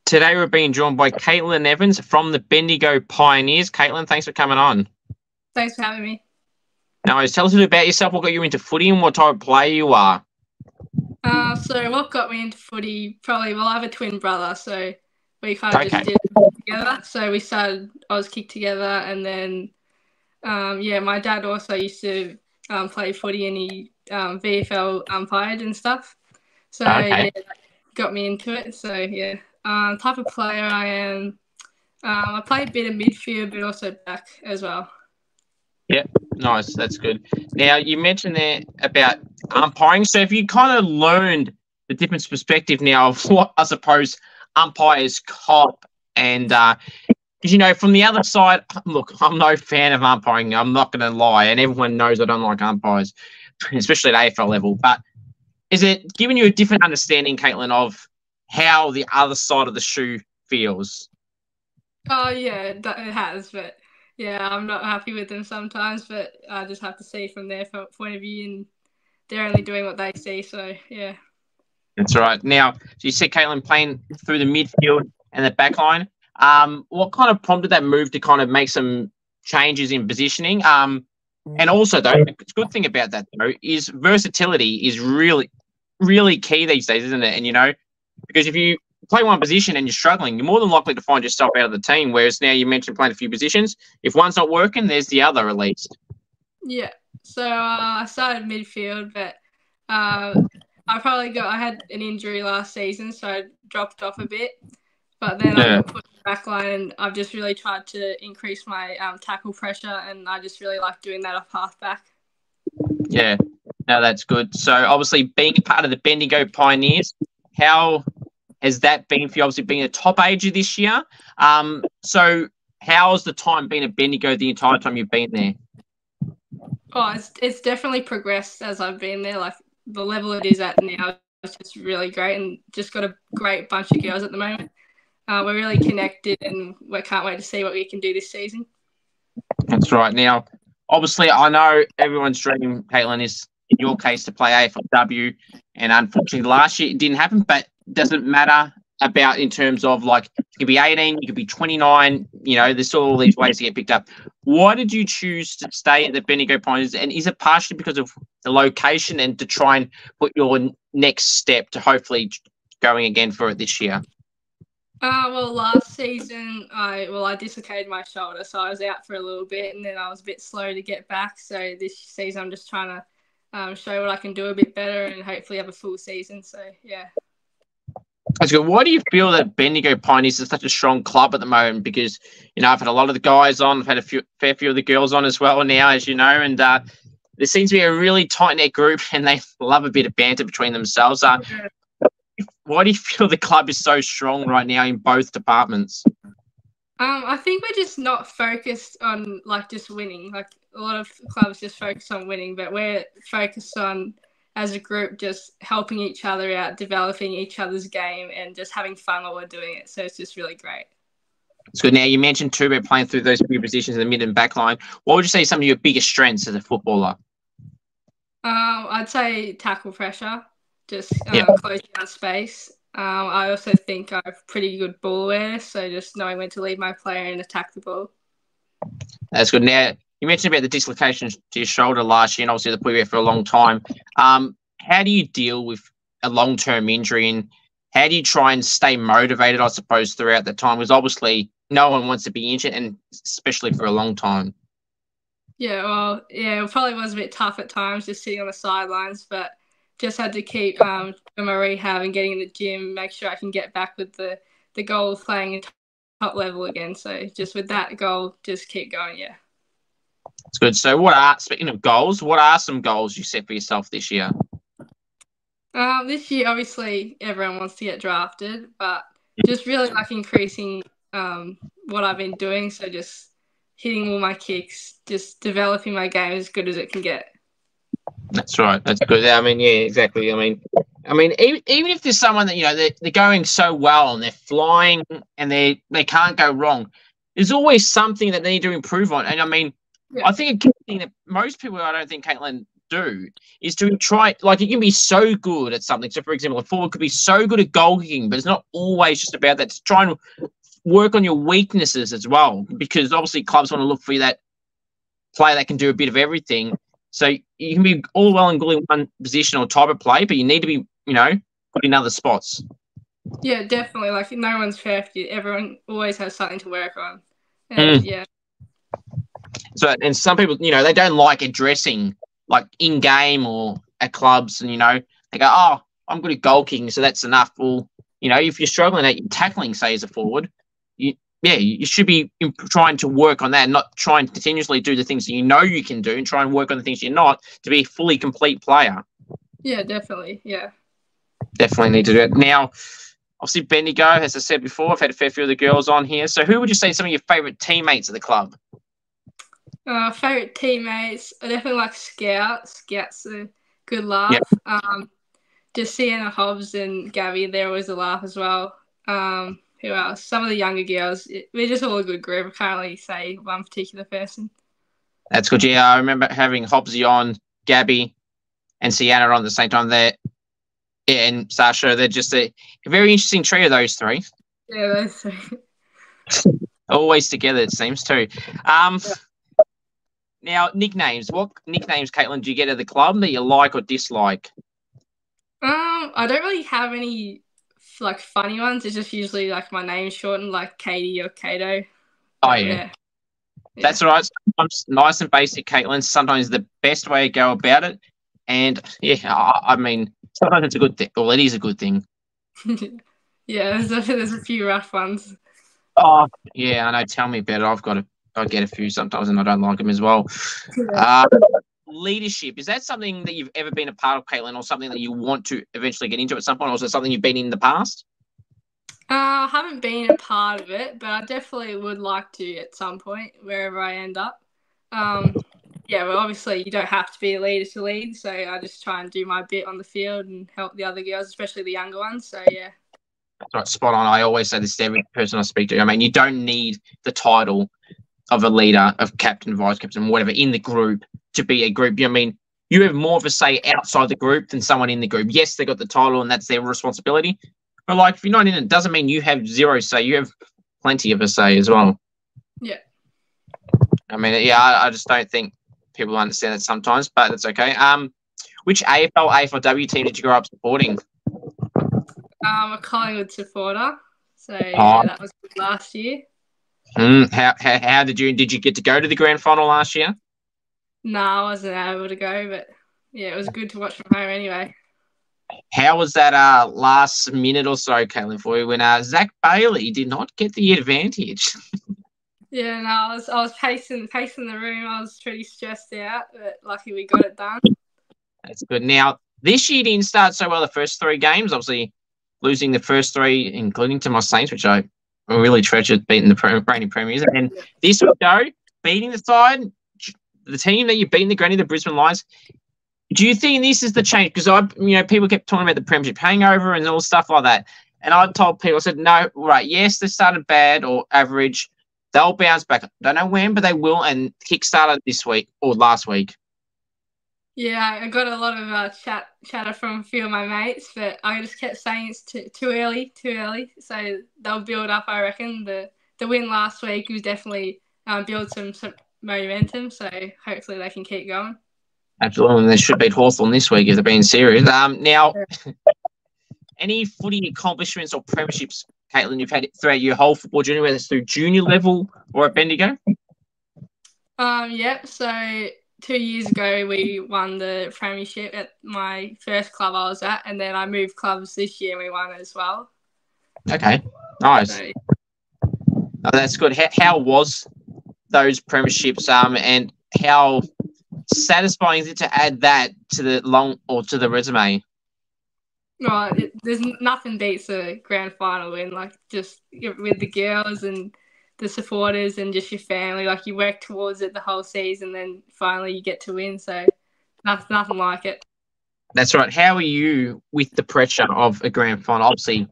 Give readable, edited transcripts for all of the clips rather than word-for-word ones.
Today we're being joined by Caitlin Evans from the Bendigo Pioneers. Caitlin, thanks for coming on. Thanks for having me. Now, tell us a bit about yourself, what got you into footy and what type of player you are. So what got me into footy, I have a twin brother, so we kind of just did it together. So we started Oz Kick together, and then, my dad also used to play footy, and he VFL umpired and stuff. So, that got me into it. So, type of player I am, I play a bit of midfield, but also back as well. Yep, nice. That's good. Now, you mentioned there about umpiring. So have you kind of learned the different perspective now of what, I suppose, umpires cop? And, because, from the other side, look, I'm no fan of umpiring. I'm not going to lie. And everyone knows I don't like umpires, especially at AFL level. But is it giving you a different understanding, Caitlin, of how the other side of the shoe feels? Oh, yeah, it has, but... yeah, I'm not happy with them sometimes, but I just have to see from their point of view, and they're only doing what they see, so yeah. That's right. Now, so you said Caitlin playing through the midfield and the back line. What kind of prompted that move to kind of make some changes in positioning? And also, though, the good thing about that, though, is versatility is really, really key these days, isn't it? And, because if you play one position and you're struggling, you're more than likely to find yourself out of the team. Whereas now you mentioned playing a few positions. If one's not working, there's the other at least. Yeah. So I started midfield, but I had an injury last season, so I dropped off a bit. But then I got put in the back line, and I've just really tried to increase my tackle pressure, and I just really like doing that off halfback. Yeah. No, that's good. So obviously being a part of the Bendigo Pioneers, how has that been for you? Obviously being a top ager this year. So how's the time been at Bendigo the entire time you've been there? Oh, it's definitely progressed as I've been there. Like the level it is at now is just really great, and just got a great bunch of girls at the moment. We're really connected, and we can't wait to see what we can do this season. That's right. Now, obviously, I know everyone's dream, Caitlin, is in your case to play AFLW, and unfortunately last year it didn't happen, but doesn't matter about in terms of like you could be 18, you could be 29, there's all these ways to get picked up. Why did you choose to stay at the Bendigo Pioneers? And is it partially because of the location and to try and put your next step to hopefully going again for it this year? Well, last season I dislocated my shoulder, so I was out for a little bit, and then I was a bit slow to get back. So this season I'm just trying to show what I can do a bit better and hopefully have a full season. So yeah. That's good. Why do you feel that Bendigo Pioneers is such a strong club at the moment? Because, I've had a lot of the guys on, I've had fair few of the girls on as well now, as you know, and there seems to be a really tight-knit group and they love a bit of banter between themselves. Why do you feel the club is so strong right now in both departments? I think we're just not focused on, just winning. Like, a lot of clubs just focus on winning, but we're focused on, as a group, just helping each other out, developing each other's game, and just having fun while we're doing it. So it's just really great. It's good. Now, you mentioned too about playing through those few positions in the mid and back line. What would you say some of your biggest strengths as a footballer? I'd say tackle pressure, just closing down space. I also think I have pretty good ball awareness, so just knowing when to leave my player and attack the ball. That's good. Now, you mentioned about the dislocation to your shoulder last year, and obviously the put you out for a long time. How do you deal with a long-term injury, and how do you try and stay motivated, I suppose, throughout that time? Because obviously no one wants to be injured, and especially for a long time. Yeah, it probably was a bit tough at times, just sitting on the sidelines, but just had to keep doing my rehab and getting in the gym, make sure I can get back with the goal of playing at top level again. So just with that goal, just keep going, yeah. That's good. So speaking of goals, what are some goals you set for yourself this year? This year, obviously, everyone wants to get drafted, but just really increasing what I've been doing. So just hitting all my kicks, just developing my game as good as it can get. That's right. That's good. Yeah, exactly. Even if there's someone that, they're going so well and they're flying and they can't go wrong, there's always something that they need to improve on. And I think a key thing that most people, I don't think, Caitlin, do is to try, like, you can be so good at something. So, for example, a forward could be so good at goal kicking, but it's not always just about that. To try and work on your weaknesses as well, because obviously clubs want to look for that player that can do a bit of everything. So you can be all well and good in one position or type of play, but you need to be, good in other spots. Yeah, definitely. Like, no one's perfect. Everyone always has something to work on. And, yeah. So, and some people, they don't like addressing, like, in-game or at clubs, and, they go, oh, I'm good at goal kicking, so that's enough. Well, if you're struggling at tackling, say, as a forward, you should be trying to work on that, and not try and continuously do the things that you can do, and try and work on the things you're not, to be a fully complete player. Yeah, definitely. Yeah. Definitely need to do it. Now, obviously, Bendigo, as I said before, I've had a fair few of the girls on here. So who would you say some of your favourite teammates at the club? Favourite teammates, I definitely like Scout. Scout's a good laugh. Yep. Just Sienna Hobbs and Gabby, they're always a laugh as well. Who else? Some of the younger girls. We're just all a good group. I can't really say one particular person. That's good. Yeah, I remember having Hobbsy on, Gabby, and Sienna on at the same time there. Yeah, and Sasha. They're just a very interesting trio, those three. Yeah, those three. Always together, it seems, too. Yeah. Now, nicknames. What nicknames, Caitlin, do you get at the club that you like or dislike? I don't really have any, like, funny ones. It's just usually, like, my name shortened, like Katie or Kato. Oh, yeah. That's all right. Sometimes nice and basic, Caitlin. Sometimes the best way to go about it. And, yeah, I mean, sometimes it's a good thing. Well, it is a good thing. Yeah, there's a few rough ones. Oh, yeah, I know. Tell me about it. I get a few sometimes, and I don't like them as well. Yeah. Leadership, is that something that you've ever been a part of, Caitlin, or something that you want to eventually get into at some point, or is it something you've been in the past? I haven't been a part of it, but I definitely would like to at some point, wherever I end up. Well, obviously you don't have to be a leader to lead, so I just try and do my bit on the field and help the other girls, especially the younger ones. So, yeah. That's right, spot on. I always say this to every person I speak to. I mean, you don't need the title of a leader, of captain, vice captain, whatever, in the group to be a group. I mean, you have more of a say outside the group than someone in the group. Yes, they got the title and that's their responsibility. But, like, if you're not in it doesn't mean you have zero say. You have plenty of a say as well. Yeah. I mean, yeah, I just don't think people understand that sometimes, but it's okay. Which AFLW team did you grow up supporting? A Collingwood supporter. So, that was last year. How did you get to go to the grand final last year? No, I wasn't able to go, but yeah, it was good to watch from home anyway. How was that last minute or so, Caitlin, for you when Zach Bailey did not get the advantage? Yeah, no, I was pacing the room. I was pretty stressed out, but lucky we got it done. That's good. Now, this year didn't start so well the first three games, obviously losing the first three, including to my Saints, which I really treasured, beating the reigning premiers. And this week, though, beating the team that you beat in the granny, the Brisbane Lions. Do you think this is the change? Because people kept talking about the premiership hangover and all stuff like that. And I told people, I said, no, right, yes, they started bad or average. They'll bounce back. Don't know when, but they will. And kick-started this week or last week. Yeah, I got a lot of chatter from a few of my mates, but I just kept saying it's too early. So they'll build up, I reckon. The win last week was definitely build some momentum, so hopefully they can keep going. Absolutely, and they should beat Hawthorn this week if they're being serious. Now, any footy accomplishments or premierships, Caitlin, you've had throughout your whole football journey, whether it's through junior level or at Bendigo? Yep, so 2 years ago we won the premiership at my first club I was at, and then I moved clubs this year and we won as well. Okay, nice. Oh, that's good. How was those premierships, and how satisfying is it to add that to the resume? Right, there's nothing beats a grand final win, like just with the girls and the supporters and just your family. Like you work towards it the whole season, then finally you get to win. So nothing like it. That's right. How are you with the pressure of a grand final? Obviously,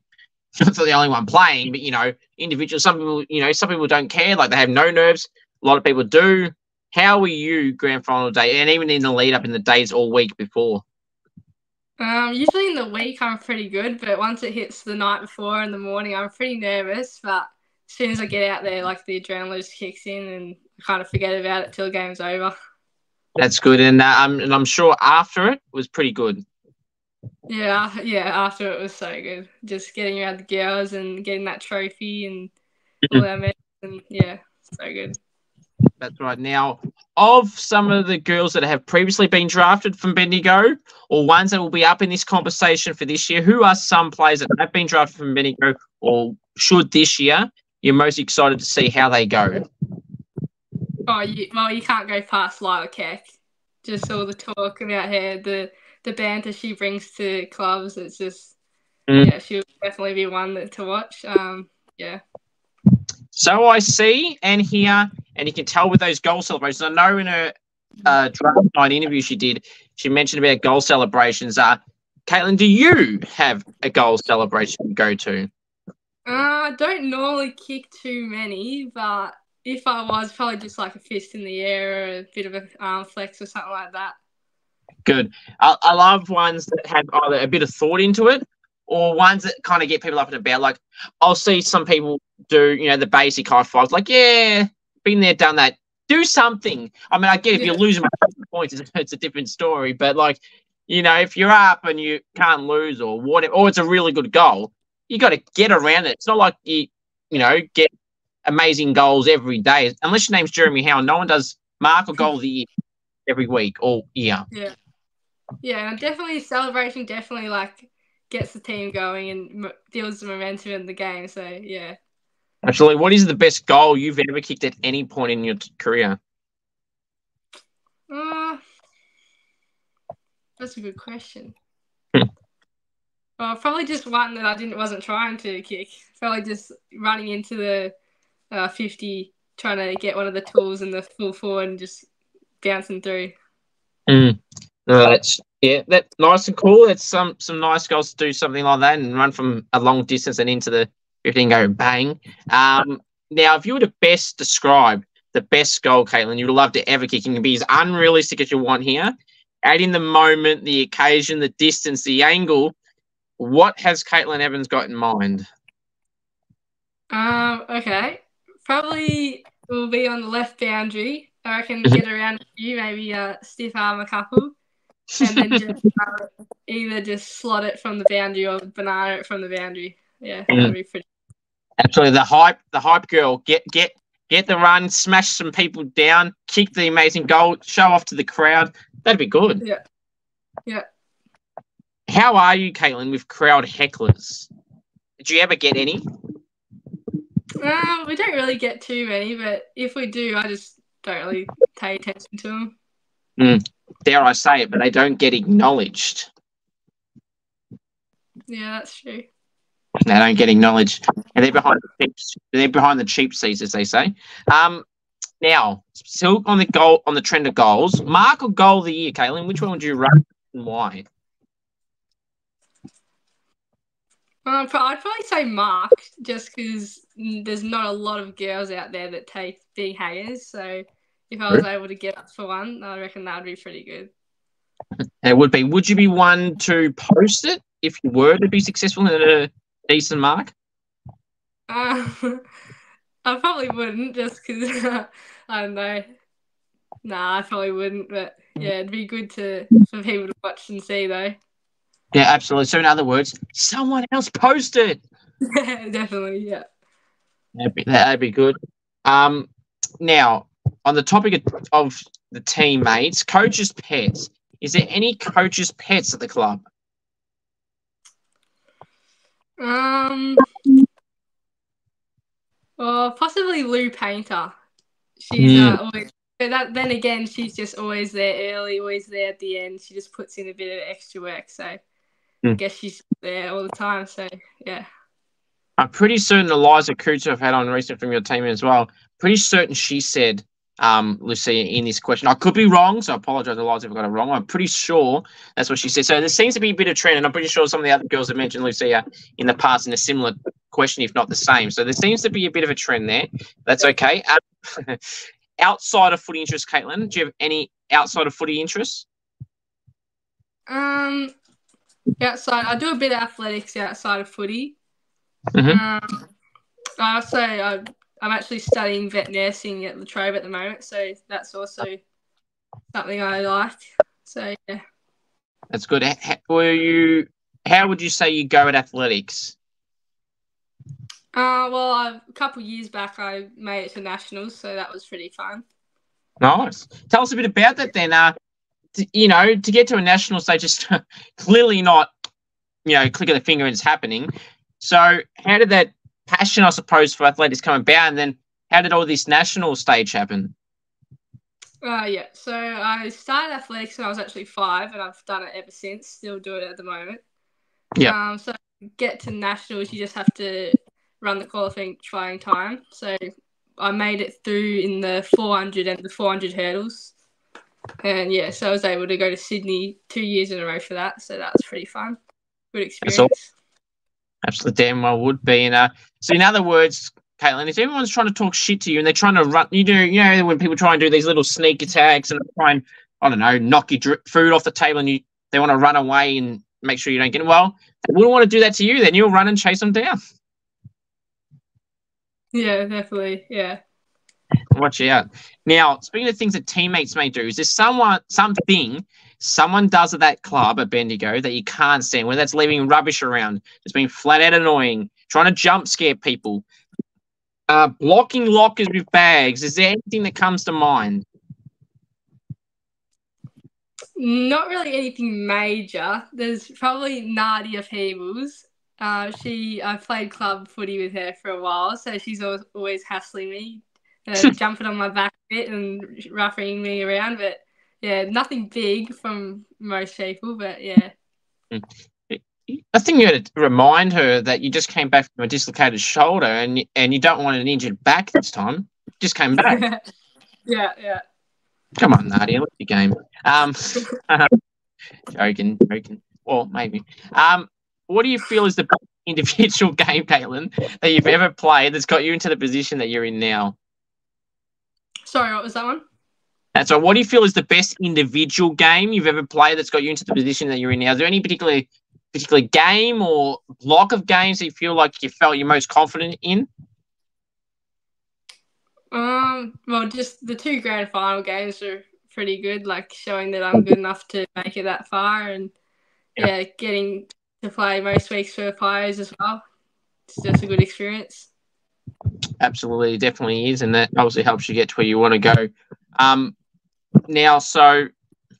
you're not the only one playing, but individuals. Some people don't care. Like they have no nerves. A lot of people do. How were you grand final day, and even in the lead up in the days all week before? Usually in the week I'm pretty good, but once it hits the night before in the morning, I'm pretty nervous. But as soon as I get out there, like the adrenaline just kicks in, and I kind of forget about it till the game's over. That's good, and I'm sure after it was pretty good. Yeah. After it was so good, just getting around the girls and getting that trophy and all our medals, and yeah, so good. That's right. Now, of some of the girls that have previously been drafted from Bendigo, or ones that will be up in this conversation for this year, who are some players that have been drafted from Bendigo, or should this year, you're most excited to see how they go? Oh, you can't go past Lila Keck. Just all the talk about her, the banter she brings to clubs. It's just, yeah, she'll definitely be one to watch. Yeah. So I see and hear, and you can tell with those goal celebrations. I know in her draft night interview she mentioned about goal celebrations. Caitlin, do you have a goal celebration to go to? I don't normally kick too many, but if I was, probably just like a fist in the air or a bit of an arm flex or something like that. Good. I love ones that have either a bit of thought into it or ones that kind of get people up and about. Like, I'll see some people do, the basic high fives. Like, yeah, been there, done that. Do something. I mean, I get if you're losing by points, it's a different story. But, like, if you're up and you can't lose or whatever, or it's a really good goal, you got to get around it. It's not like you get amazing goals every day. Unless your name's Jeremy Howe, no one does mark or goal of the year every week or year. Yeah. Yeah, and definitely celebration definitely like gets the team going and builds the momentum in the game. So yeah. Actually, what is the best goal you've ever kicked at any point in your career? That's a good question. Well, probably just one that I wasn't trying to kick. Probably just running into the 50, trying to get one of the tools in the full forward and just bouncing through. That's nice and cool. It's some nice goals to do something like that and run from a long distance and into the 15 go bang. Now, if you were to best describe the best goal, Caitlin, you would love to ever kick, and be as unrealistic as you want here. Add in the moment, the occasion, the distance, the angle. What has Caitlin Evans got in mind? Okay. Probably will be on the left boundary. I reckon get around a few, maybe stiff arm a couple. And then just either just slot it from the boundary or banana it from the boundary. Yeah, that'd be pretty. Absolutely, the hype girl. Get the run, smash some people down, kick the amazing goal, show off to the crowd. That'd be good. Yeah. How are you, Caitlin, with crowd hecklers? Did you ever get any? We don't really get too many, but if we do, I just don't really pay attention to them. Dare I say it, but they don't get acknowledged. Yeah, that's true. They don't get acknowledged, and they're behind the cheap seats, as they say. Now, still on the trend of goals, mark or goal of the year, Caitlin. Which one would you run and why? I'd probably say mark, just because there's not a lot of girls out there that take big hangers. So if I was able to get up for one, I reckon that would be pretty good. It would be. Would you be one to post it if you were to be successful in a decent mark? I probably wouldn't, just because I don't know. Nah, I probably wouldn't. But yeah, it'd be good for people to watch and see, though. Yeah, absolutely. So in other words, someone else post it. Definitely, yeah. That'd be good. Now, on the topic of the teammates, coaches' pets, is there any coaches' pets at the club? Well, possibly Lou Painter. She's always, but then again, she's just always there early, always there at the end. She just puts in a bit of extra work, so I guess she's there all the time. So yeah. I'm pretty certain Eliza Cooter have had on recent from your team as well. Pretty certain she said, Lucia, in this question. I could be wrong, so I apologise, Eliza, if I got it wrong. I'm pretty sure that's what she said. So there seems to be a bit of trend, and I'm pretty sure some of the other girls have mentioned Lucia in the past in a similar question, if not the same. So there seems to be a bit of a trend there. That's okay. outside of footy interests, Caitlin? Do you have any outside of footy interests? Outside, I do a bit of athletics outside of footy. Mm-hmm. I'm actually studying vet nursing at La Trobe at the moment, so that's also something I like. So yeah, that's good. How would you say you go at athletics? Well, a couple of years back, I made it to nationals, so that was pretty fun. Nice. Tell us a bit about that then. To get to a national stage, just clearly not, click of the finger and it's happening. So how did that passion, I suppose, for athletics come about, and then how did all this national stage happen? Yeah. So I started athletics when I was actually 5, and I've done it ever since. Still do it at the moment. Yeah. So to get to nationals, you just have to run the qualifying time. So I made it through in the 400 and the 400 hurdles. And yeah, so I was able to go to Sydney 2 years in a row for that. So that was pretty fun. Good experience. Absolutely damn well would be. And so in other words, Caitlin, if everyone's trying to talk shit to you and they're trying to run, when people try and do these little sneak attacks and try and, I don't know, knock your food off the table and they want to run away and make sure you don't get it. Well, they wouldn't want to do that to you. Then you'll run and chase them down. Yeah, definitely. Yeah. Watch out. Now, speaking of things that teammates may do, is there something someone does at that club at Bendigo that you can't stand, whether that's leaving rubbish around, just being flat out annoying, trying to jump scare people, blocking lockers with bags? Is there anything that comes to mind? Not really anything major. There's probably Nadia Peebles. I've played club footy with her for a while, so she's always hassling me, jumping on my back a bit and roughing me around. But yeah, nothing big from most people, but yeah. I think you had to remind her that you just came back from a dislocated shoulder and you don't want an injured back this time. Just came back. Yeah. Come on, Nadia, what's your game? Joking. Well, maybe. What do you feel is the best individual game, Caitlin, that you've ever played that's got you into the position that you're in now? Sorry, what was that one? And so what do you feel is the best individual game you've ever played that's got you into the position that you're in now? Is there any particular game or block of games that you feel like you felt you're most confident in? Well, just the 2 grand final games are pretty good, like showing that I'm good enough to make it that far, and getting to play most weeks for players as well. It's just a good experience. Absolutely, definitely is, and that obviously helps you get to where you want to go. Now, so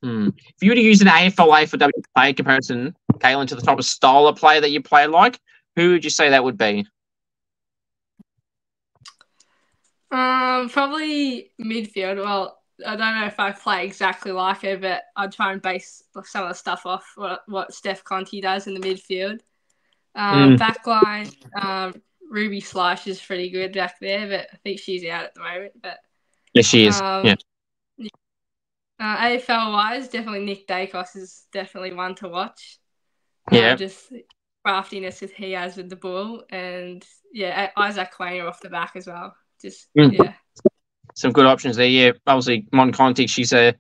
if you were to use an AFLW player comparison, Caitlin, to the type of style of player that you play like, who would you say that would be? Probably midfield. Well, I don't know if I play exactly like her, but I'd try and base some of the stuff off what Steph Conte does in the midfield. Backline, Ruby Slice is pretty good back there, but I think she's out at the moment. But yes, she is. AFL-wise, definitely Nick Dacos is definitely one to watch. Yeah. Just craftiness that he has with the ball, and Isaac Quainer off the back as well. Some good options there. Yeah, obviously Mon Conti, she's a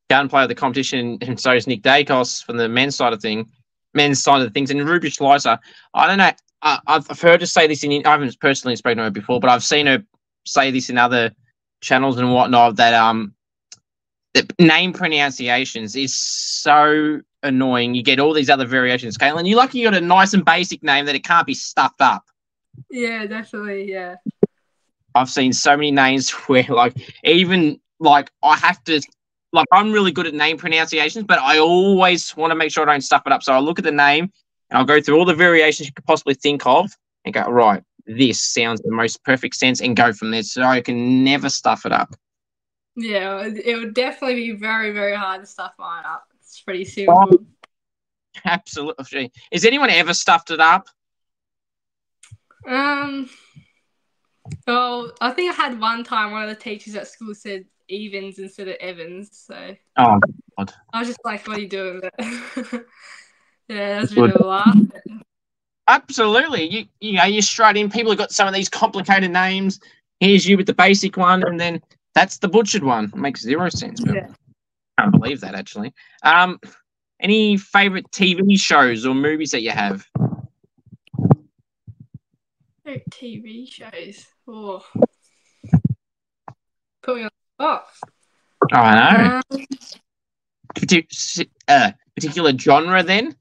gun player of the competition, and so is Nick Dacos from the men's side of things. And Ruby Slicer, I don't know. I've heard her say this I haven't personally spoken to her before, but I've seen her say this in other channels and whatnot, that the name pronunciations is so annoying. You get all these other variations. Caitlin, you're lucky you got a nice and basic name that it can't be stuffed up. Yeah, definitely. Yeah. I've seen so many names where, I have to, I'm really good at name pronunciations, but I always want to make sure I don't stuff it up. So I'll look at the name and I'll go through all the variations you could possibly think of and go, right, this sounds the most perfect sense, and go from there. So I can never stuff it up. Yeah, it would definitely be very, very hard to stuff mine up. It's pretty simple. Absolutely. Has anyone ever stuffed it up? Well, I think I had one time one of the teachers at school said Evans instead of Evans. So oh, God. I was just like, what are you doing? Yeah, that's a bit of a laugh. Absolutely. You're straight in. People have got some of these complicated names. Here's you with the basic one, and then That's the butchered one. It makes zero sense. But Yeah. I can't believe that, actually. Any favourite TV shows or movies that you have? TV shows. Oh. Put me on the spot. Oh, I know. Particular genre then?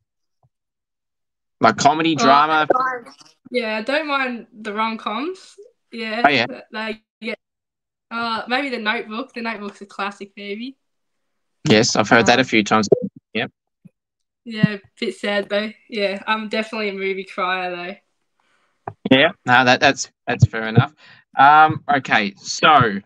Like comedy, drama? I don't mind the rom-coms. Yeah. Oh, yeah. Maybe The Notebook. The Notebook's a classic movie. Yes, I've heard that a few times. Yep. Yeah, a bit sad though. Yeah, I'm definitely a movie crier though. Yeah, no, that's fair enough. Okay, so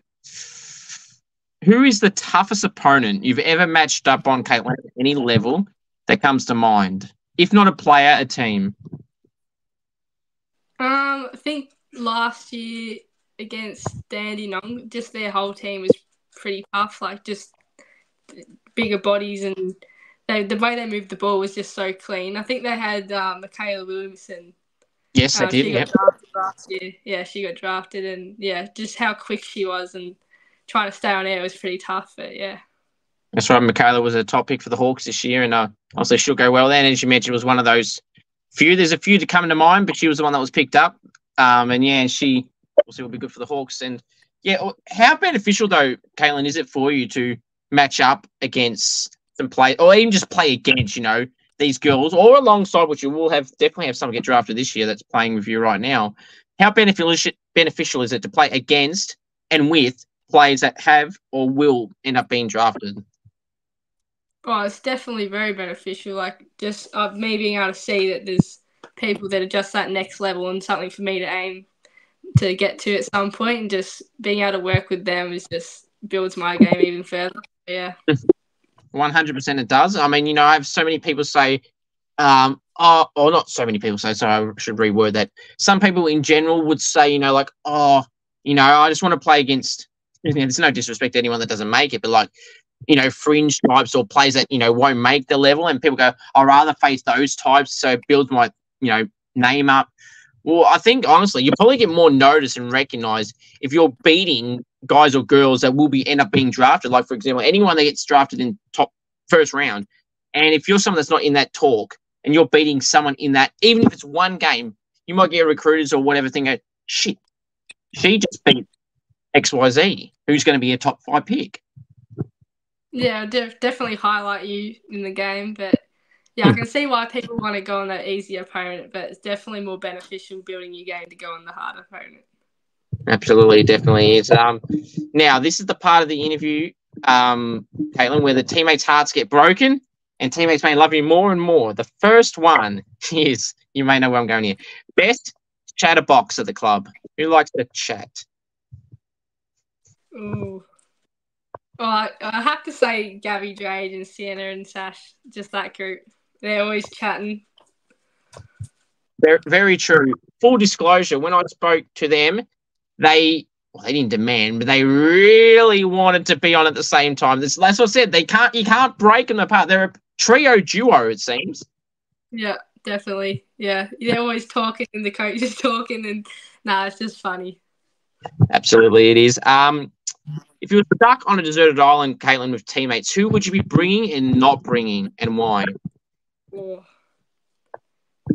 who is the toughest opponent you've ever matched up on, Caitlin, at any level that comes to mind? If not a player, a team. I think last year against Dandenong, just their whole team was pretty tough. Like just bigger bodies, and the way they moved the ball was just so clean. I think they had Michaela Williamson. Yes, they did. She got drafted last year. Yeah, she got drafted, and yeah, just how quick she was and trying to stay on air was pretty tough. But yeah, that's right. Michaela was a top pick for the Hawks this year, and obviously she'll go well then. As you mentioned, was one of those few. There's a few to come to mind, but she was the one that was picked up. And yeah, she obviously will be good for the Hawks. And yeah, how beneficial though, Caitlin, is it for you to match up against some play, or even just play against, these girls, or alongside, which you will definitely have someone get drafted this year that's playing with you right now? How beneficial is it to play against and with players that have or will end up being drafted? Oh, it's definitely very beneficial. Like just me being able to see that there's people that are just that next level and something for me to aim to get to at some point, and just being able to work with them just builds my game even further. Yeah. 100% it does. I mean, I have so many people say, or not so many people say, so I should reword that. Some people in general would say, I just want to play against, there's no disrespect to anyone that doesn't make it, but like, fringe types or players that, won't make the level. And people go, I'd rather face those types, so it builds my, name up. Well, I think, honestly, you probably get more notice and recognized if you're beating guys or girls that will end up being drafted. Like, for example, anyone that gets drafted in top first round, and if you're someone that's not in that talk and you're beating someone in that, even if it's one game, you might get recruiters or whatever think, shit, she just beat XYZ, who's going to be a top 5 pick. Yeah, definitely highlight you in the game, but yeah, I can see why people want to go on that easy opponent, but it's definitely more beneficial building your game to go on the hard opponent. Absolutely, definitely is. Now, this is the part of the interview, Caitlin, where the teammates' hearts get broken and teammates may love you more and more. The first one is, you may know where I'm going here, best chatterbox at the club. Who likes to chat? Ooh. Well, I have to say Gabby, Jade, and Sienna and Sash, just that group. They're always chatting. Very, very true. Full disclosure, when I spoke to them, they didn't demand, but they really wanted to be on at the same time. That's what I said. You can't break them apart. They're a trio duo, it seems. Yeah, definitely. Yeah, they're always talking, and the coach is talking, and it's just funny. Absolutely, it is. If you were stuck on a deserted island, Caitlin, with teammates, who would you be bringing and not bringing, and why? Oh.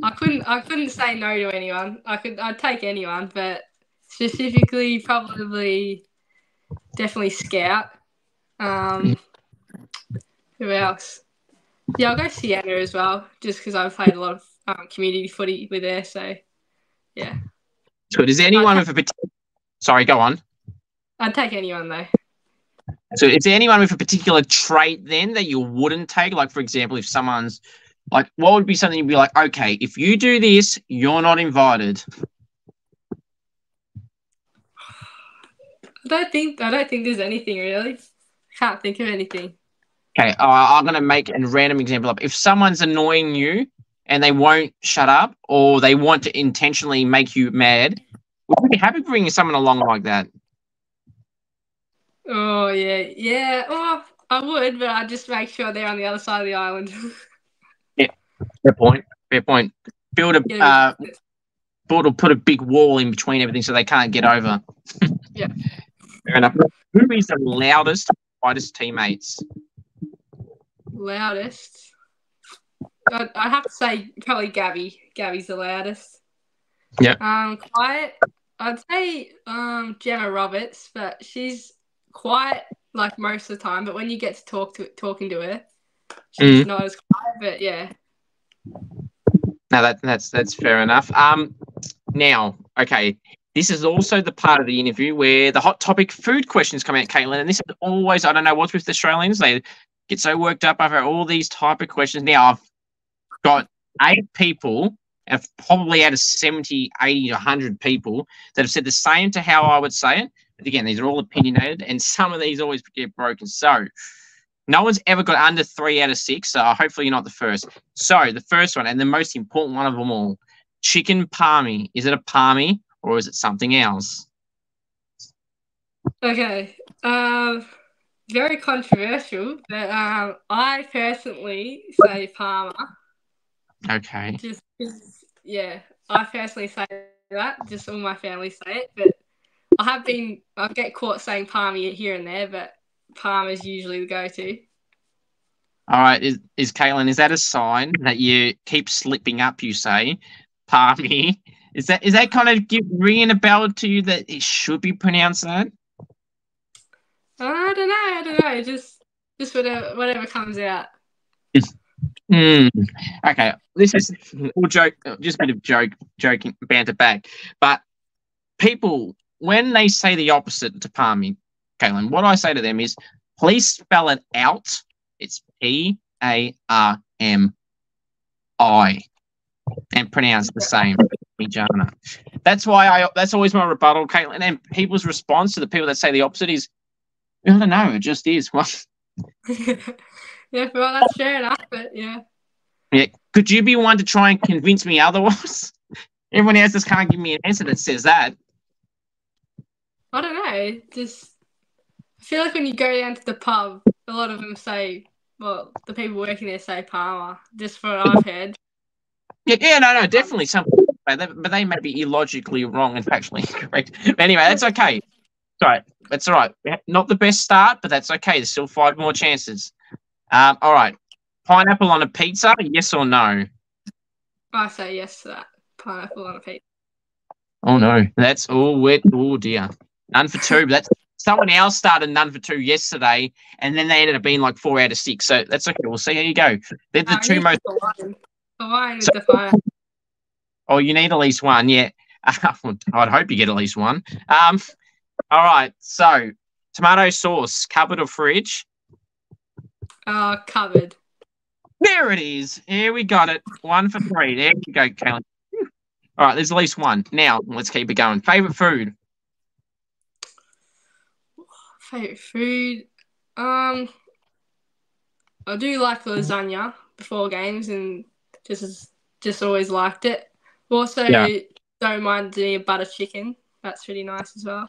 I couldn't say no to anyone. I'd take anyone, but specifically probably definitely Scout. Who else? Yeah, I'll go Sienna as well, just because I've played a lot of community footy with her. So yeah. Good. Is there anyone with a particular? Sorry, go on. I'd take anyone though. So is there anyone with a particular trait then that you wouldn't take? Like, for example, if someone's like, what would be something you'd be like, okay, if you do this, you're not invited? I don't think there's anything really. Can't think of anything. Okay, I'm going to make a random example up. If someone's annoying you and they won't shut up, or they want to intentionally make you mad, would you be happy bringing someone along like that? Oh, yeah. Oh, I would, but I'd just make sure they're on the other side of the island. Yeah, fair point. Put a big wall in between everything so they can't get over. Yeah. Fair enough. Who is the loudest, quietest teammates? Loudest. I have to say probably Gabby. Gabby's the loudest. Yeah. Quiet. I'd say Gemma Roberts, but she's quiet like most of the time. But when you get to talking to her, she's not as quiet. But yeah. No, that's fair enough. Now, okay, this is also the part of the interview where the hot topic food questions come out, Caitlin, and this is always, I don't know what's with the Australians, they get so worked up over all these type of questions. Now, I've got 8 people, and probably out of 70, 80 to 100 people that have said the same to how I would say it. But again, these are all opinionated, and some of these always get broken. So, no one's ever got under 3 out of 6, so hopefully you're not the first. So, the first one, and the most important one of them all, chicken palmy. Is it a palmy or is it something else? Okay. Very controversial, but I personally say Palmer. Okay. Just yeah, I personally say that. Just all my family say it, but I get caught saying Palmy here and there, but Palmer's usually the go-to. All right, is Caitlin, is that a sign that you keep slipping up? You say Palmy. Is that kind of ringing a bell to you that it should be pronounced that? I don't know. Just whatever comes out. Okay, this is all joke, just a bit of joking, banter back. But people, when they say the opposite to palmy, Caitlin, what I say to them is, please spell it out. It's P-A-R-M-I, and pronounce the same. That's why that's always my rebuttal, Caitlin. And people's response to the people that say the opposite is, I don't know, it just is. Well, yeah, well, that's fair enough, but yeah. Yeah, could you be one to try and convince me otherwise? Everyone else just can't give me an answer that says that. I don't know. Just I feel like when you go down to the pub, a lot of them say, well, the people working there say Palmer, just for what I've heard. Yeah, no, definitely some, but they may be illogically wrong and factually incorrect. But anyway, that's okay. Sorry, that's all right. Not the best start, but that's okay. There's still 5 more chances. All right. Pineapple on a pizza, yes or no? I say yes to that. Pineapple on a pizza. Oh, no. That's all wet. Oh, dear. None for 2. But that's someone else started none for 2 yesterday, and then they ended up being like 4 out of 6. So that's okay. We'll see how you go. They're the 2 most. The wine with the fire. Oh, you need at least 1, yeah. I'd hope you get at least 1. All right. So, tomato sauce, cupboard or fridge? Cupboard. There it is. Here we got it. 1 for 3. There we go, Caitlin. All right, there's at least 1. Now, let's keep it going. Favourite food? Favourite food? I do like lasagna before games and just always liked it. Also, don't mind doing butter chicken. That's pretty nice as well.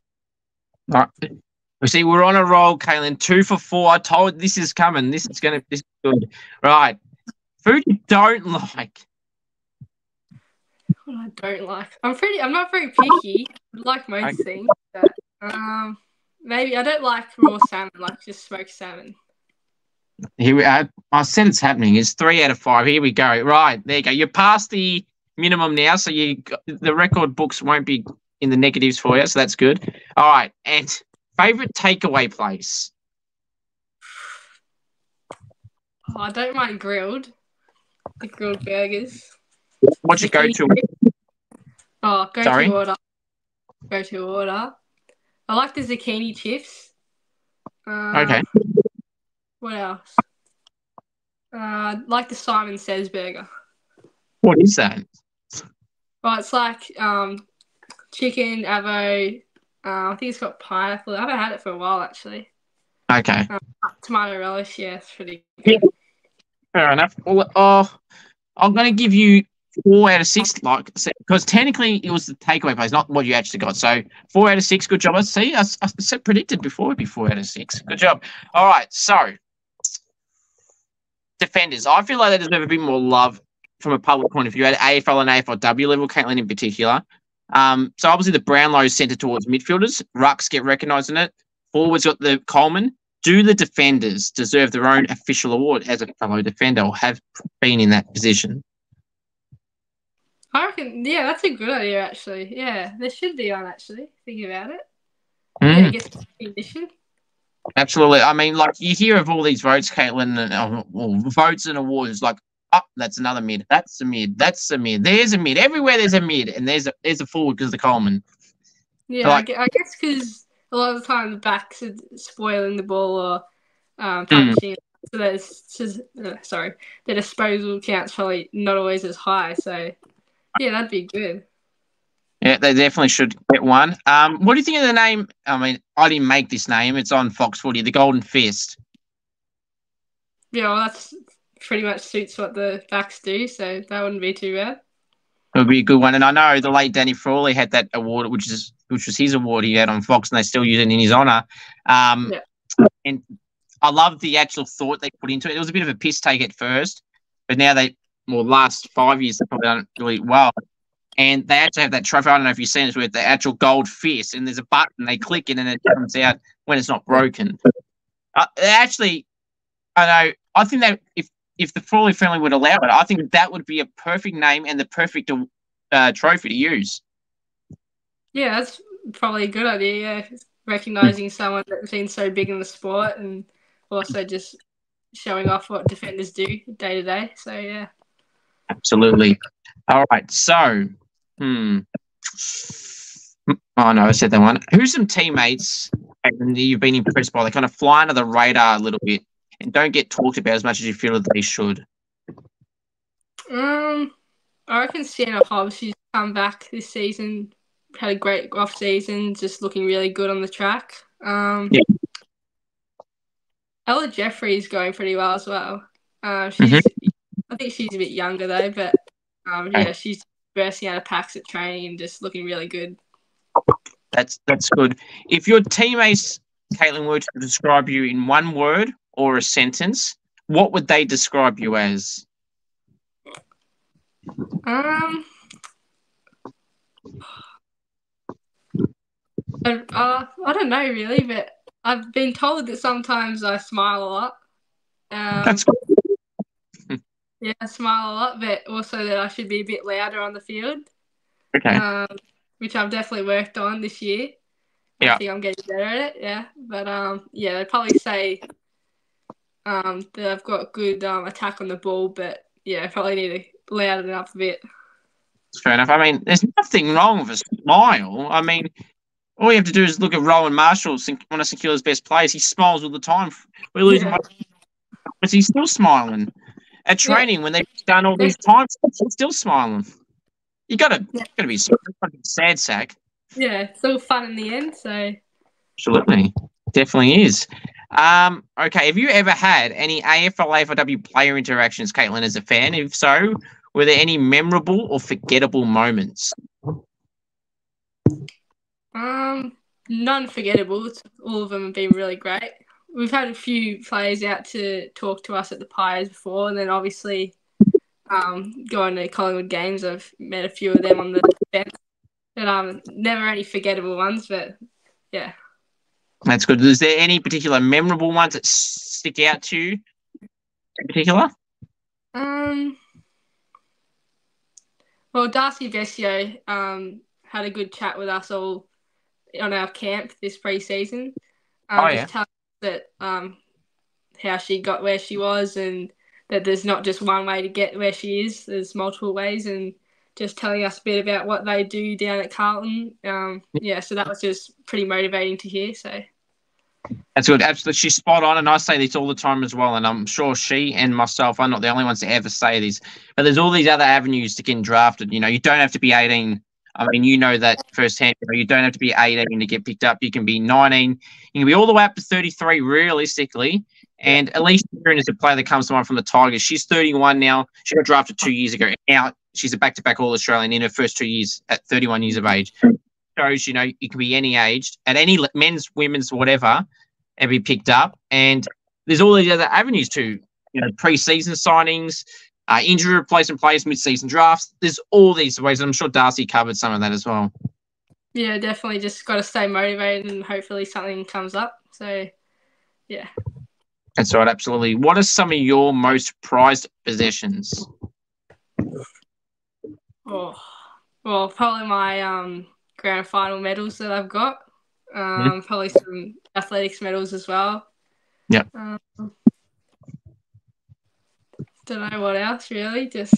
All right. We see we're on a roll, Caitlin. 2 for 4. I told this is coming. This is good. Right. Food you don't like. What I don't like. I'm not very picky. I like most things. But, maybe I don't like raw salmon, like just smoked salmon. Here I said it's happening. It's 3 out of 5. Here we go. Right, there you go. You're past the minimum now, so the record books won't be in the negatives for you, so that's good. All right, and favourite takeaway place? Oh, I don't mind grilled. The grilled burgers. What's your go-to? Go-to order. Go-to order. I like the zucchini chips. Okay. What else? I like the Simon Says burger. What is that? Well, it's like chicken, avo. I think it's got pineapple. I haven't had it for a while, actually. Okay. Tomato relish, yeah, it's pretty good. Yeah. Fair enough. Well, I'm going to give you 4 out of 6, because technically it was the takeaway place, not what you actually got. So 4 out of 6, good job. I see. I predicted before it'd be 4 out of 6. Good job. All right, so defenders. I feel like they deserve a bit more love from a public point of view at AFL and AFLW level, Caitlin in particular. So obviously the Brownlows centre towards midfielders. Rucks get recognised in it. Forwards got the Coleman. Do the defenders deserve their own official award as a fellow defender or have been in that position? I reckon, yeah, that's a good idea, actually. Yeah, there should be one, actually, thinking about it. Mm. Yeah, get some recognition. Absolutely. I mean, like, you hear of all these votes, Caitlin, and votes and awards, like, oh, that's another mid. That's a mid. That's a mid. There's a mid. Everywhere there's a mid, and there's a forward because of the Coleman. Yeah, So, like, I guess because a lot of the time the backs are spoiling the ball or punching, so the disposal count's probably not always as high. So, yeah, that'd be good. Yeah, they definitely should get one. What do you think of the name? I mean, I didn't make this name. It's on Fox Footy, the Golden Fist. Yeah, well, that's pretty much suits what the backs do, so that wouldn't be too bad. It would be a good one. And I know the late Danny Frawley had that award, which was his award he had on Fox, and they still use it in his honour. Yeah. And I love the actual thought they put into it. It was a bit of a piss take at first, but now last 5 years, they've probably done it really well. And they actually have that trophy. I don't know if you've seen it, with the actual gold fist, and there's a button, they click it, and it comes out when it's not broken. Actually, I think that if the Frawley family would allow it, I think that would be a perfect name and the perfect trophy to use. Yeah, that's probably a good idea, yeah. Recognising someone that's been so big in the sport and also just showing off what defenders do day to day. So, yeah. Absolutely. All right, so... Oh, no, I said that one. Who's some teammates you've been impressed by? They kind of fly under the radar a little bit and don't get talked about as much as you feel that they should. I reckon Sienna Hobbs, she's come back this season, had a great off season, just looking really good on the track. Yeah. Ella Jeffrey's going pretty well as well. I think she's a bit younger though, but yeah, she's bursting out of packs at training and just looking really good. That's good. If your teammates, Caitlin, were to describe you in one word or a sentence, what would they describe you as? I don't know really, but I've been told that sometimes I smile a lot. That's good. Yeah, I smile a lot, but also that I should be a bit louder on the field. Okay. Which I've definitely worked on this year. Yeah. I think I'm getting better at it, yeah. But, yeah, they'd probably say that I've got good attack on the ball, but, yeah, I probably need to louden it up a bit. Fair enough. I mean, there's nothing wrong with a smile. I mean, all you have to do is look at Rowan Marshall, one of St Kilda's best players. He smiles all the time. We're losing, but he's still smiling. At training, when they've done all these times, he's still smiling. You gotta be sad sack. Yeah, it's all fun in the end. So absolutely, definitely is. Okay, have you ever had any AFLW player interactions, Caitlin, as a fan? If so, were there any memorable or forgettable moments? None forgettable. All of them have been really great. We've had a few players out to talk to us at the Pies before, and then obviously going to Collingwood games, I've met a few of them on the bench. But never any forgettable ones, but yeah. That's good. Is there any particular memorable ones that stick out to you in particular? Well, Darcy Vesio had a good chat with us all on our camp this pre-season. Just telling us that how she got where she was and that there's not just one way to get where she is. There's multiple ways, and just telling us a bit about what they do down at Carlton. So that was just pretty motivating to hear. So that's good. Absolutely. She's spot on, and I say this all the time as well, and I'm sure she and myself are not the only ones to ever say this, but there's all these other avenues to get drafted. You know, you don't have to be 18. I mean, you know that firsthand. You don't have to be 18 to get picked up. You can be 19. You can be all the way up to 33 realistically. And at least as a player that comes to mind from the Tigers, she's 31 now. She got drafted 2 years ago. Now she's a back-to-back All-Australian in her first 2 years at 31 years of age. Shows, you know, you can be any age, at any men's, women's, whatever, and be picked up. And there's all these other avenues too. You know, pre-season signings, injury replacement players, mid-season drafts. There's all these ways. I'm sure Darcy covered some of that as well. Yeah, definitely just got to stay motivated and hopefully something comes up. So, yeah. That's right, absolutely. What are some of your most prized possessions? Oh, well, probably my grand final medals that I've got. Probably some athletics medals as well. Yeah. Don't know what else really. Just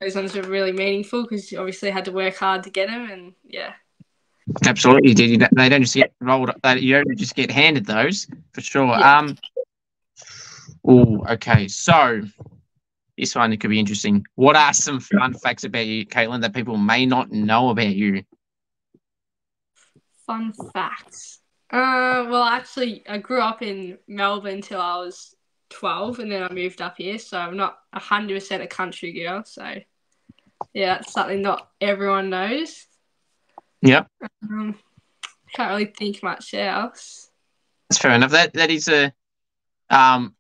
those ones are really meaningful because you obviously had to work hard to get them, and yeah. Absolutely, did. They don't just get rolled. You don't just get handed those for sure. Yeah. Oh, okay. So this one could be interesting. What are some fun facts about you, Caitlin, that people may not know about you? Fun facts. Well, actually, I grew up in Melbourne till I was 12, and then I moved up here, so I'm not 100% a country girl. So, yeah, that's something not everyone knows. Yep. Can't really think much else. That's fair enough. That is a,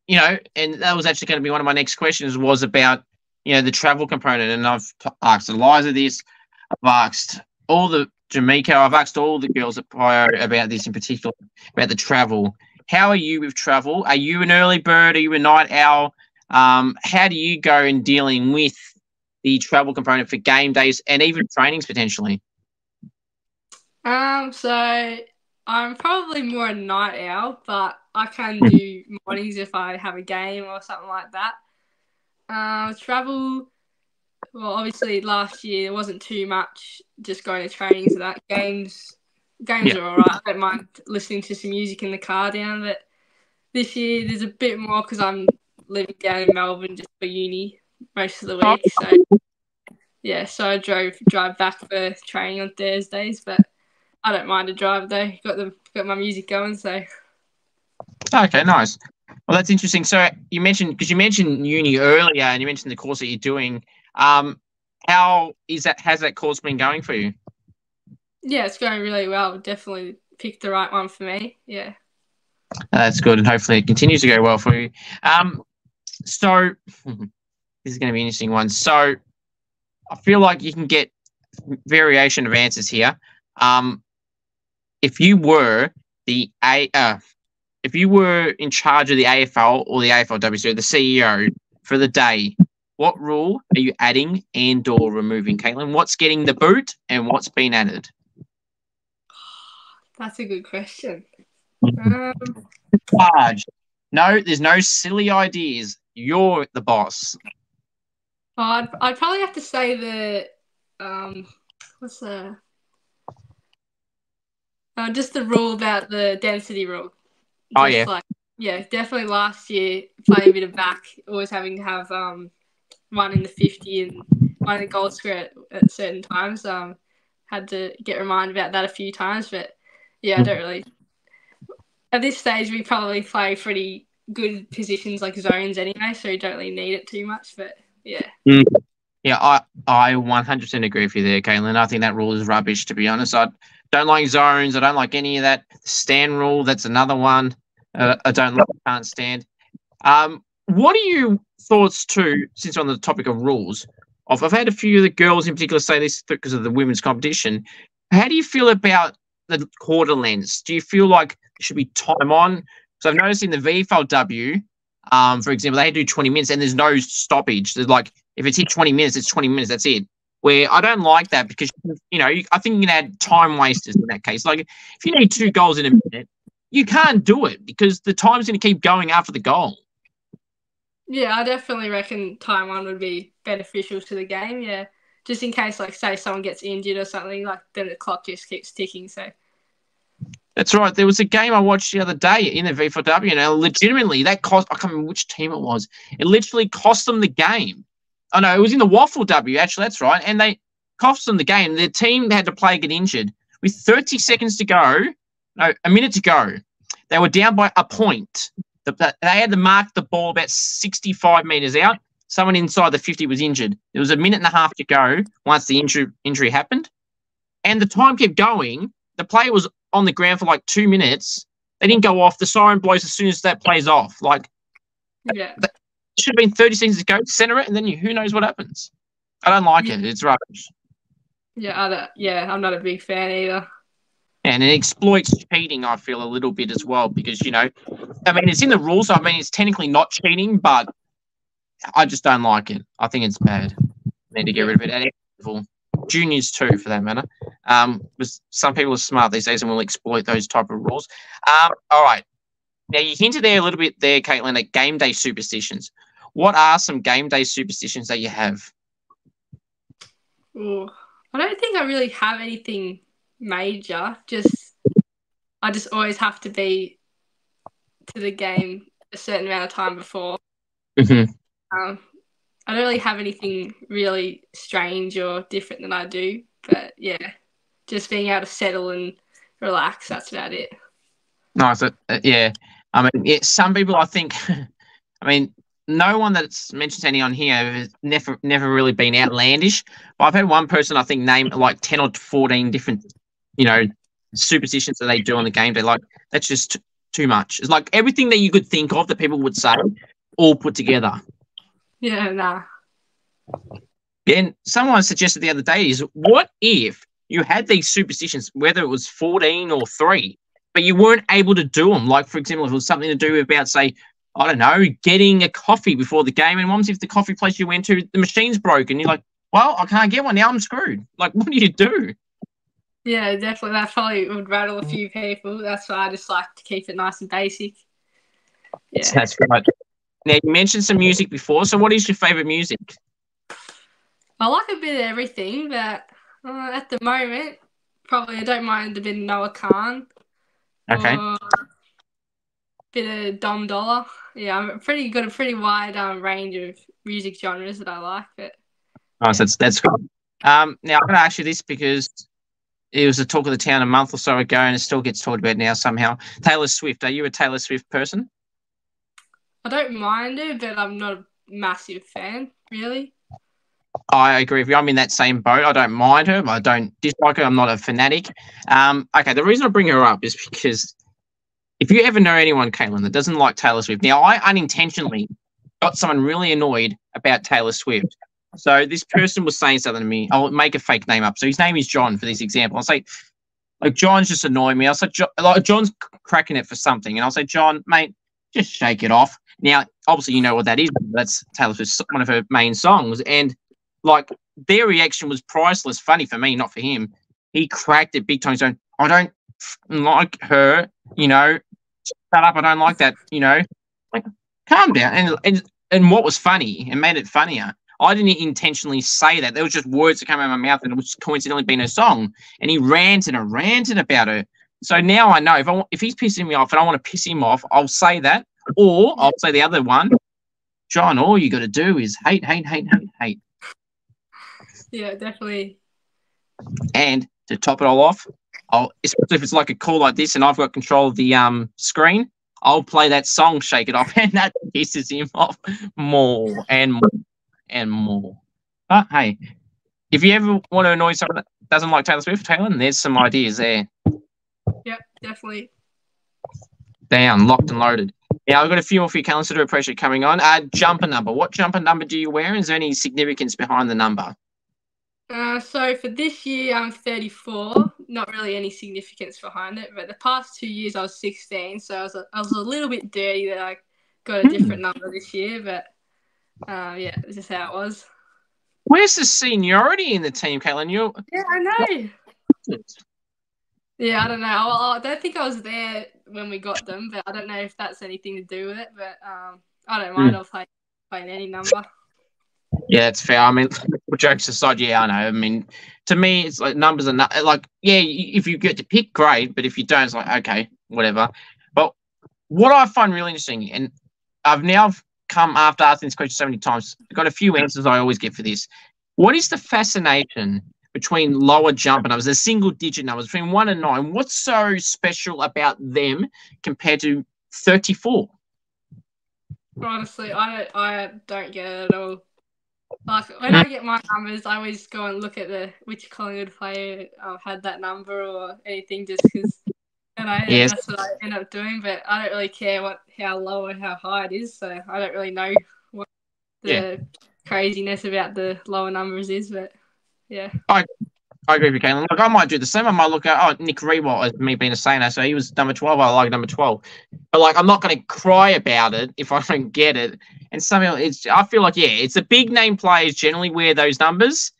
you know, and that was actually going to be one of my next questions was about, you know, the travel component. And I've asked Eliza this, I've asked all the Jamaica, I've asked all the girls at Prior about this in particular, about the travel. How are you with travel? Are you an early bird? Are you a night owl? How do you go in dealing with the travel component for game days and even trainings potentially? So I'm probably more a night owl, but I can do mornings if I have a game or something like that. Travel, well, obviously last year there wasn't too much just going to trainings and that. Games are alright. I don't mind listening to some music in the car down, but this year there's a bit more because I'm living down in Melbourne just for uni most of the week. So yeah, so I drive back for training on Thursdays, but I don't mind a drive though. Got my music going, so. Okay, nice. Well, that's interesting. So you mentioned uni earlier, and you mentioned the course that you're doing. How has that course been going for you? Yeah, it's going really well. Definitely picked the right one for me. Yeah. That's good, and hopefully it continues to go well for you. So this is going to be an interesting one. So I feel like you can get variation of answers here. If you were if you were in charge of the AFL or the AFLW, so the CEO for the day, what rule are you adding and/or removing, Caitlin? What's getting the boot and what's been added? That's a good question. Large. No, there's no silly ideas. You're the boss. I'd probably have to say what's the just the rule about the density rule. Just definitely last year playing a bit of back, always having to have one in the 50 and one in the goal square at certain times. Had to get reminded about that a few times, but yeah, I don't really. At this stage, we probably play pretty good positions like zones anyway, so we don't really need it too much. But yeah. Yeah, I 100% agree with you there, Caitlin. I think that rule is rubbish, to be honest. I don't like zones. I don't like any of that. Stand rule, that's another one. I don't like, can't stand. What are your thoughts too, since we're on the topic of rules? I've had a few of the girls in particular say this because of the women's competition. How do you feel about the quarter lengths? Do you feel like there should be time on? So I've noticed in the VFLW, for example, they do 20 minutes and there's no stoppage. There's like, if it's hit 20 minutes, it's 20 minutes, that's it. Where I don't like that because, you know, I think you can add time wasters in that case. Like, if you need 2 goals in a minute, you can't do it because the time's going to keep going after the goal. Yeah, I definitely reckon time on would be beneficial to the game, yeah. Just in case, like, say someone gets injured or something, like, then the clock just keeps ticking, so. That's right. There was a game I watched the other day in the VFLW, and legitimately that cost, I can't remember which team it was. It literally cost them the game. Oh, no, it was in the Waffle W, actually, that's right. And they cost them the game. Their team had to play get injured. With 30 seconds to go, no, a minute to go, they were down by a point. They had to mark the ball about 65 metres out. Someone inside the 50 was injured. There was a minute and a half to go once the injury happened. And the time kept going. The player was on the ground for like 2 minutes. They didn't go off. The siren blows as soon as that plays off. Like, yeah. It should have been 30 seconds to go, center it, and then who knows what happens. I don't like it. It's rubbish. Yeah, I'm not a big fan either. And it exploits cheating, I feel, a little bit as well, because, you know, I mean, it's in the rules. So, I mean, it's technically not cheating, but I just don't like it. I think it's bad. Need to get rid of it. At every level. Juniors too, for that matter. Because some people are smart these days and will exploit those type of rules. All right. Now, you hinted there a little bit there, Caitlin, at game day superstitions. What are some game day superstitions that you have? Ooh, I don't think I really have anything major. I just always have to be to the game a certain amount of time before. Mm-hmm. I don't really have anything really strange or different than I do. But, yeah, just being able to settle and relax, that's about it. Nice. Yeah. I mean, some people, I think, I mean, no one that's mentioned any on here has never really been outlandish. But I've had one person, I think, name like 10 or 14 different, you know, superstitions that they do on the game day. Like, that's just too much. It's like everything that you could think of that people would say, all put together. Yeah, nah. And someone suggested the other day is, what if you had these superstitions, whether it was 14 or 3, but you weren't able to do them? Like, for example, if it was something to do about, say, I don't know, getting a coffee before the game, and what if the coffee place you went to, the machine's broken? You're like, well, I can't get one now, I'm screwed. Like, what do you do? Yeah, definitely. That probably would rattle a few people. That's why I just like to keep it nice and basic. Yeah. That's right. Now, you mentioned some music before, so what is your favourite music? I like a bit of everything, but at the moment, probably I don't mind a bit of Noah Khan. Okay. Or a bit of Dom Dollar. Yeah, I'm got a pretty wide range of music genres that I like. But nice, yeah. That's good. Now, I'm going to ask you this because it was the talk of the town a month or so ago, and it still gets talked about now somehow. Taylor Swift. Are you a Taylor Swift person? I don't mind her, but I'm not a massive fan, really. I agree with you. I'm in that same boat. I don't mind her, but I don't dislike her. I'm not a fanatic. Okay, the reason I bring her up is because if you ever know anyone, Caitlin, that doesn't like Taylor Swift, now I unintentionally got someone really annoyed about Taylor Swift. So this person was saying something to me. I'll make a fake name up. So his name is John for this example. I'll say, like, John's just annoying me. I'll say, John's cracking it for something. And I'll say, John, mate, just shake it off. Now, obviously, you know what that is. That's Taylor Swift's one of her main songs. And, like, their reaction was priceless. Funny for me, not for him. He cracked it big time. So I don't like her, you know. Shut up, I don't like that, you know. Like, calm down. And what was funny and made it funnier, I didn't intentionally say that. There was just words that came out of my mouth, and it was coincidentally been her song. And he ranted about her. So now I know if he's pissing me off and I want to piss him off, I'll say that, or I'll say the other one. John, all you got to do is hate. Yeah, definitely. And to top it all off, especially if it's like a call like this and I've got control of the screen, I'll play that song, Shake It Off, and that pisses him off more and more and more. But hey, if you ever want to annoy someone that doesn't like Taylor Swift, Taylor, there's some ideas there. Yep, definitely. Down, locked and loaded. Yeah, I've got a few more for you, Callum, so I appreciate coming on. Jumper number. What jumper number do you wear? Is there any significance behind the number? So for this year, I'm 34. Not really any significance behind it, but the past 2 years I was 16, so I was a little bit dirty that I got a different number this year. But yeah, this is how it was. Where's the seniority in the team, Caitlin? Yeah, I know. Yeah, I don't know. I don't think I was there when we got them, but I don't know if that's anything to do with it. But I don't mind. I'll play any number. Yeah, it's fair. I mean, jokes aside, yeah, I know. I mean, to me, it's like numbers are like, yeah, if you get to pick, great. But if you don't, it's like, okay, whatever. But what I find really interesting, and I've now come after asking this question so many times, I've got a few answers I always get for this. What is the fascination between lower jumper numbers, the single-digit numbers, between 1 and 9? What's so special about them compared to 34? Honestly, I don't get it at all. Like, when I get my numbers, I always go and look at which Collingwood player had that number or anything, just because, you know, that's what I end up doing. But I don't really care how low or how high it is, so I don't really know what the craziness about the lower numbers is. But yeah, I agree with you, Caitlin. Like, I might do the same. I might look at Nick Rewalt as me being a Sainer, so he was number 12. I like number 12, but like I'm not going to cry about it if I don't get it. And somehow I feel like it's the big name players generally wear those numbers.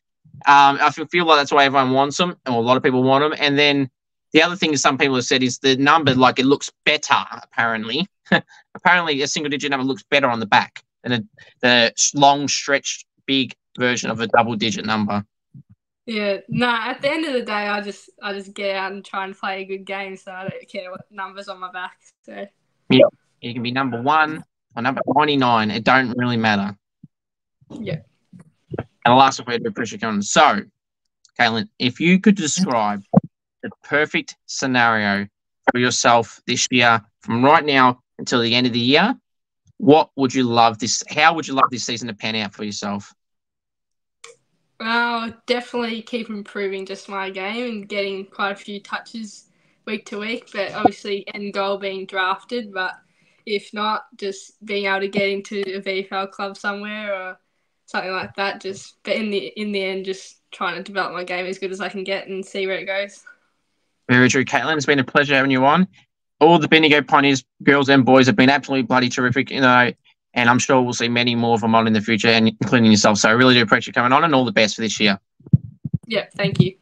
I feel like that's why everyone wants them, or a lot of people want them. And then the other thing is some people have said is the number, like it looks better. Apparently, apparently a single digit number looks better on the back than the long stretched big version of a double digit number. Yeah, no. At the end of the day, I just get out and try and play a good game, so I don't care what numbers on my back. So yeah, you can be number 1 or number 99. It don't really matter. Yeah. And the last one we do pressure coming. So, Caitlin, if you could describe the perfect scenario for yourself this year, from right now until the end of the year, what would you love this? How would you love this season to pan out for yourself? I'll definitely keep improving just my game and getting quite a few touches week to week, but obviously end goal being drafted, but if not, just being able to get into a VFL club somewhere or something like that. But in the end, just trying to develop my game as good as I can get and see where it goes. Very true, Caitlin. It's been a pleasure having you on. All the Bendigo Pioneers, girls and boys, have been absolutely bloody terrific, and I'm sure we'll see many more of them on in the future, and including yourself. So I really do appreciate you coming on, and all the best for this year. Yeah, thank you.